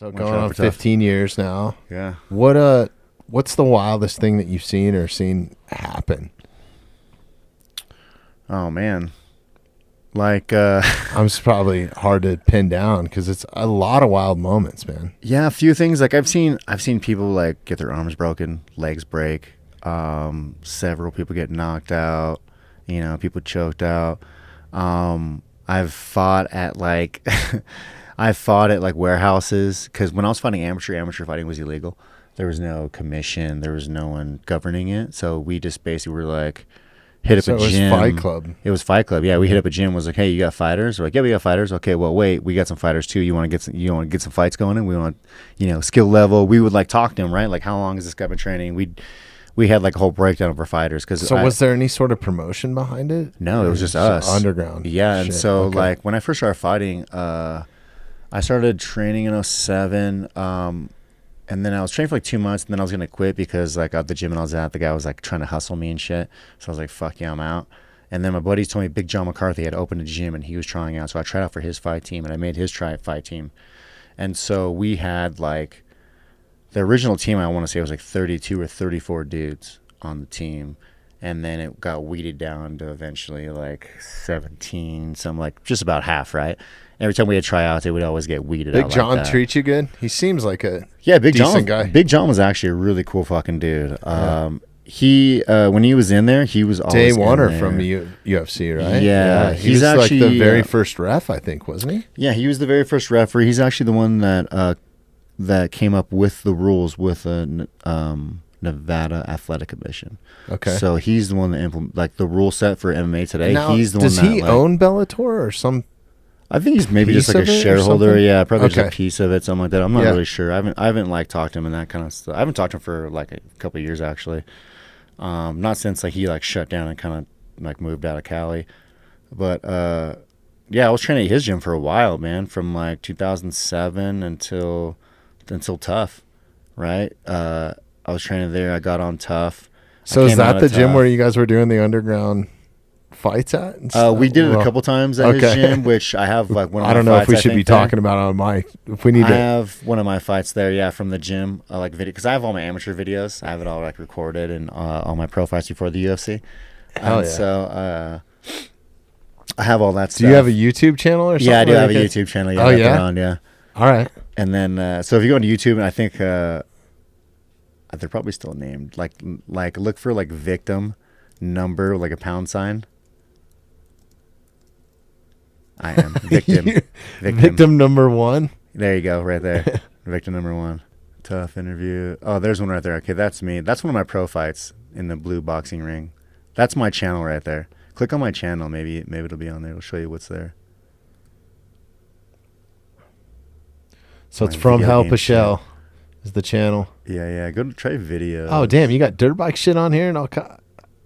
So going on 15 years now. Yeah. What's the wildest thing that you've seen happen? Oh man. Like it's probably hard to pin down because it's a lot of wild moments, man. Yeah, a few things. Like I've seen people like get their arms broken, legs break, several people get knocked out, people choked out. I've fought at like warehouses, because when I was fighting amateur fighting was illegal. There was no commission, there was no one governing it, so we just basically were like hit up a gym. It was Fight Club. It was Fight Club. Yeah, we hit up a gym. Was like, hey, you got fighters? We're like, yeah, we got fighters. Okay, well, wait, we got some fighters too. You want to get some fights going? And we want, skill level. We would like talk to them, right? Like, how long has this guy been training? We had like a whole breakdown of our fighters. Was there any sort of promotion behind it? No, it was just us. Underground. Yeah, and so like when I first started fighting, I started training in 2007. And then I was training for like 2 months, and then I was going to quit because like at the gym and I was at, the guy was like trying to hustle me and shit. So I was like, fuck yeah, I'm out. And then my buddies told me Big John McCarthy had opened a gym and he was trying out. So I tried out for his fight team, and I made his fight team. And so we had like, the original team, I want to say, was like 32 or 34 dudes on the team. And then it got weeded down to eventually like 17, some like just about half, right? Every time we had tryouts, it would always get weeded out. Big John treats you good? He seems like a decent guy. Big John was actually a really cool fucking dude. He when he was in there, he was always Day Oneer from UFC, right? Yeah. He's actually like the very first ref, I think, wasn't he? Yeah, he was the very first referee. He's actually the one that came up with the rules with Nevada Athletic Commission. Okay. So he's the one that implement like the rule set for MMA today. Now, he's the does one that he own Bellator or some? I think he's maybe just like a shareholder. Yeah, probably just Okay. a piece of it, something like that. I'm not really sure. I haven't like talked to him and that kind of stuff. I haven't talked to him for like a couple of years actually. Not since like he like shut down and kind of like moved out of Cali. But yeah, I was training at his gym for a while, man, from like 2007 until Tough, right? I was training there. I got on Tough. So is that the gym where you guys were doing the underground fights at? We did it a couple times at his gym, which I have like one of my fights. I don't know if we should be talking about it on my. If we need to. I have one of my fights there, yeah, from the gym, like video, because I have all my amateur videos. I have it all like recorded and all my pro fights before the UFC. Hell yeah. So I have all that stuff. Do you have a YouTube channel or something? Yeah, I do have a YouTube channel. Yeah, yeah. All right. And then so if you go into YouTube, and I think they're probably still named like look for like victim number like a £. I am victim. Victim number 1. There you go, right there. Victim number 1. Tough interview. Oh, there's one right there. Okay, that's me. That's one of my pro fights in the blue boxing ring. That's my channel right there. Click on my channel. Maybe it'll be on there. It'll show you what's there. So it's From Hell Pichel is the channel. Yeah. Go to try video. Oh damn, you got dirt bike shit on here and all.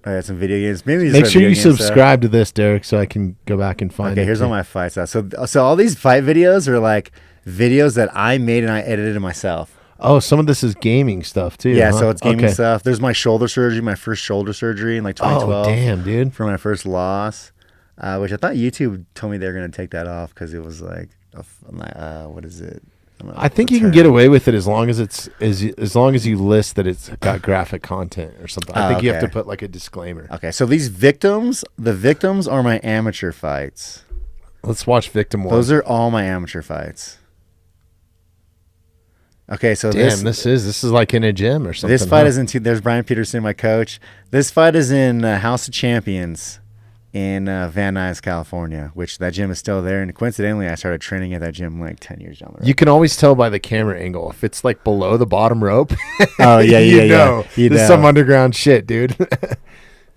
I had some video games. Maybe make sure you subscribe to this, Derek, so I can go back and find it. Okay, here's all my fights. So all these fight videos are like videos that I made and I edited myself. Oh, some of this is gaming stuff too. Yeah, so it's gaming stuff. There's my shoulder surgery, my first shoulder surgery in like 2012. Oh, damn, dude. For my first loss, which I thought YouTube told me they were going to take that off because it was like, what is it? I think you can get away with it as long as as long as you list that it's got graphic content or something. I think you have to put like a disclaimer. Okay, so the victims are my amateur fights. Let's watch Victim 1. Those are all my amateur fights. Okay, so this is like in a gym or something. This fight is in there's Brian Peterson, my coach. This fight is in House of Champions in Van Nuys, California, which that gym is still there. And coincidentally, I started training at that gym like 10 years down the road. You can always tell by the camera angle. If it's like below the bottom rope, oh, yeah, you know. There's some underground shit, dude.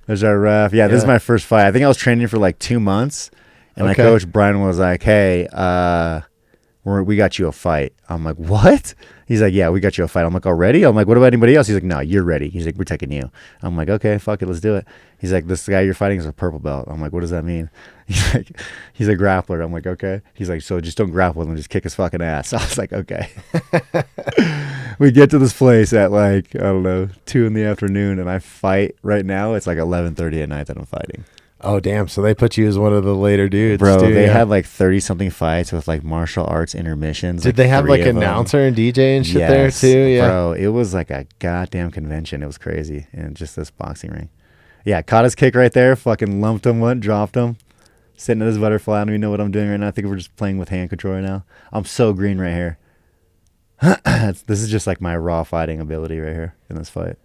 There's our ref. Yeah, this is my first fight. I think I was training for like 2 months. And my coach, Brian, was like, hey, we got you a fight. I'm like, what? He's like, yeah, we got you a fight. I'm like, already? I'm like, what about anybody else? He's like, no, you're ready. He's like, we're taking you. I'm like, okay, fuck it, let's do it. He's like, this guy you're fighting is a purple belt. I'm like, what does that mean? He's a grappler. I'm like, okay. He's like, so just don't grapple with him, just kick his fucking ass. I was like, okay. We get to this place at like, I don't know, 2 in the afternoon, and I fight right now. It's like 11:30 at night that I'm fighting. Oh, damn. So they put you as one of the later dudes. Bro, too, they had like 30-something fights with like martial arts intermissions. Did they have like announcer and DJ and shit there too? Yeah. Bro, it was like a goddamn convention. It was crazy. And just this boxing ring. Yeah, caught his kick right there. Fucking lumped him one, dropped him. Sitting at his butterfly. I don't even know what I'm doing right now. I think we're just playing with hand control right now. I'm so green right here. This is just like my raw fighting ability right here in this fight.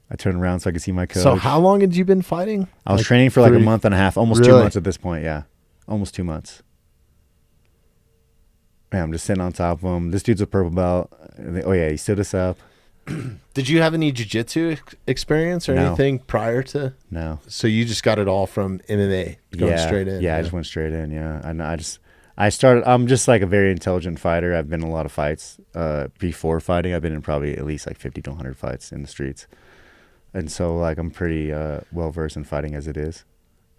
I turned around so I could see my coach. So how long had you been fighting? I was training for like a month and a half, almost 2 months at this point. Yeah, almost 2 months. Man, I'm just sitting on top of him. This dude's a purple belt. Oh yeah, he stood us up. Did you have any jiu-jitsu experience or anything prior to? No. So you just got it all from MMA, going straight in. Yeah, I just went straight in. Yeah, and I'm just like a very intelligent fighter. I've been in a lot of fights. Before fighting, I've been in probably at least like 50 to 100 fights in the streets. And so, like, I'm pretty well-versed in fighting as it is,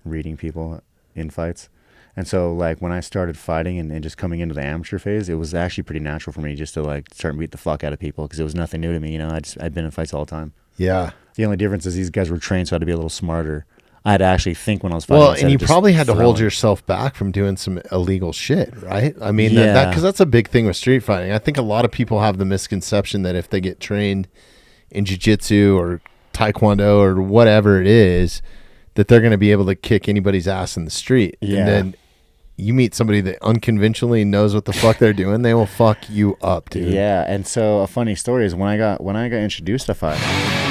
reading people in fights. And so, like, when I started fighting and just coming into the amateur phase, it was actually pretty natural for me just to, like, start and beat the fuck out of people because it was nothing new to me. You know, I'd been in fights all the time. Yeah. The only difference is these guys were trained, so I had to be a little smarter. I had to actually think when I was fighting. Well, and you probably had to hold yourself back from doing some illegal shit, right? I mean, because that's a big thing with street fighting. I think a lot of people have the misconception that if they get trained in jiu-jitsu or taekwondo or whatever it is, that they're going to be able to kick anybody's ass in the street. Yeah. And then you meet somebody that unconventionally knows what the fuck they're doing, they will fuck you up, dude. Yeah, and so a funny story is when I got introduced to fighting.